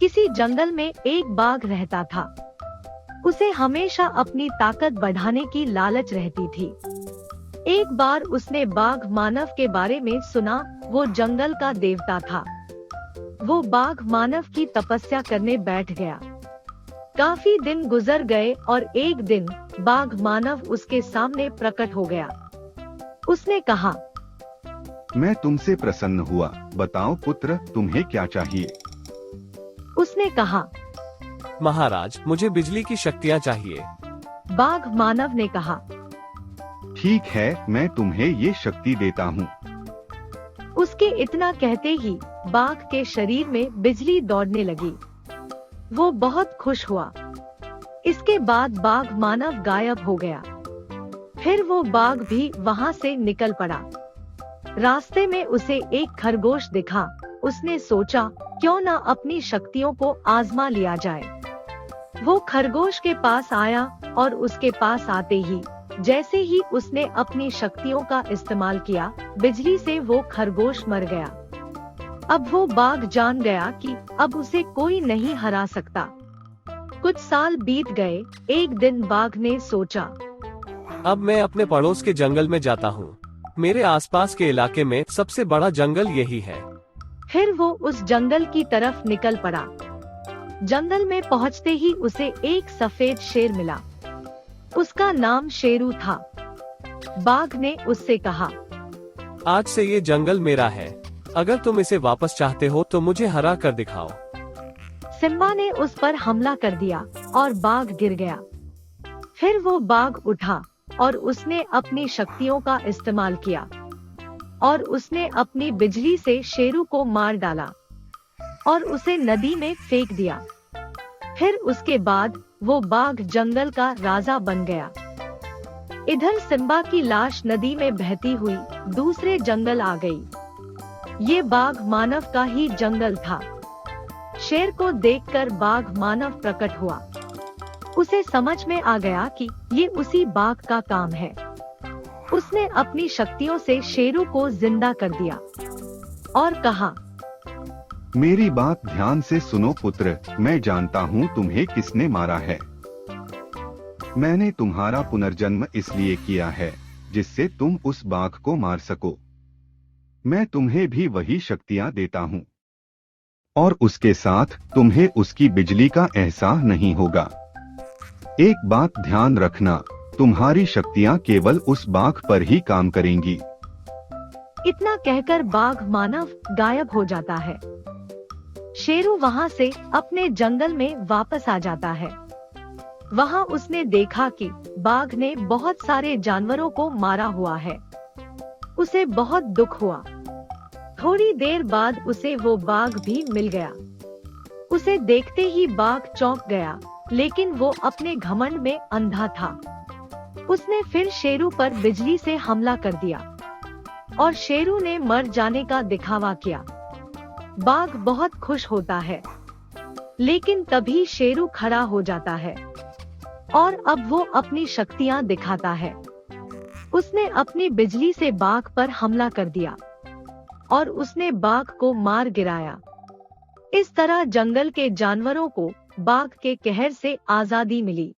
किसी जंगल में एक बाघ रहता था। उसे हमेशा अपनी ताकत बढ़ाने की लालच रहती थी। एक बार उसने बाघ मानव के बारे में सुना। वो जंगल का देवता था। वो बाघ मानव की तपस्या करने बैठ गया। काफी दिन गुजर गए और एक दिन बाघ मानव उसके सामने प्रकट हो गया। उसने कहा, मैं तुमसे प्रसन्न हुआ। बताओ पुत्र, तुम्हें क्या चाहिए? उसने कहा, महाराज, मुझे बिजली की शक्तियाँ चाहिए। बाघ मानव ने कहा, ठीक है, मैं तुम्हें ये शक्ति देता हूँ। उसके इतना कहते ही बाघ के शरीर में बिजली दौड़ने लगी। वो बहुत खुश हुआ। इसके बाद बाघ मानव गायब हो गया। फिर वो बाघ भी वहाँ से निकल पड़ा। रास्ते में उसे एक खरगोश दिखा। उसने सोचा, क्यों न अपनी शक्तियों को आजमा लिया जाए। वो खरगोश के पास आया और उसके पास आते ही जैसे ही उसने अपनी शक्तियों का इस्तेमाल किया, बिजली से वो खरगोश मर गया। अब वो बाघ जान गया कि अब उसे कोई नहीं हरा सकता। कुछ साल बीत गए। एक दिन बाघ ने सोचा, अब मैं अपने पड़ोस के जंगल में जाता हूँ। मेरे आसपास के इलाके में सबसे बड़ा जंगल यही है। फिर वो उस जंगल की तरफ निकल पड़ा। जंगल में पहुँचते ही उसे एक सफेद शेर मिला। उसका नाम शेरू था। बाघ ने उससे कहा, आज से ये जंगल मेरा है। अगर तुम इसे वापस चाहते हो तो मुझे हरा कर दिखाओ। सिम्बा ने उस पर हमला कर दिया और बाघ गिर गया। फिर वो बाघ उठा और उसने अपनी शक्तियों का इस्तेमाल किया और उसने अपनी बिजली से शेरू को मार डाला और उसे नदी में फेंक दिया। फिर उसके बाद वो बाघ जंगल का राजा बन गया। इधर सिम्बा की लाश नदी में बहती हुई दूसरे जंगल आ गई। ये बाघ मानव का ही जंगल था। शेर को देखकर बाघ मानव प्रकट हुआ। उसे समझ में आ गया कि ये उसी बाघ का काम है। उसने अपनी शक्तियों से शेरू को जिंदा कर दिया और कहा, मेरी बात ध्यान से सुनो पुत्र, मैं जानता हूँ तुम्हें किसने मारा है। मैंने तुम्हारा पुनर्जन्म इसलिए किया है जिससे तुम उस बाघ को मार सको। मैं तुम्हें भी वही शक्तियाँ देता हूँ और उसके साथ तुम्हें उसकी बिजली का एहसास नहीं होगा। एक बात ध्यान रखना, तुम्हारी शक्तियाँ केवल उस बाघ पर ही काम करेंगी। इतना कहकर बाघ मानव गायब हो जाता है। शेरू वहाँ से अपने जंगल में वापस आ जाता है। वहाँ उसने देखा कि बाघ ने बहुत सारे जानवरों को मारा हुआ है। उसे बहुत दुख हुआ। थोड़ी देर बाद उसे वो बाघ भी मिल गया। उसे देखते ही बाघ चौंक गया, लेकिन वो अपने घमंड में अंधा था। उसने फिर शेरू पर बिजली से हमला कर दिया और शेरू ने मर जाने का दिखावा किया। बाघ बहुत खुश होता है, लेकिन तभी शेरू खड़ा हो जाता है और अब वो अपनी शक्तियाँ दिखाता है। उसने अपनी बिजली से बाघ पर हमला कर दिया और उसने बाघ को मार गिराया। इस तरह जंगल के जानवरों को बाघ के कहर से आजादी मिली।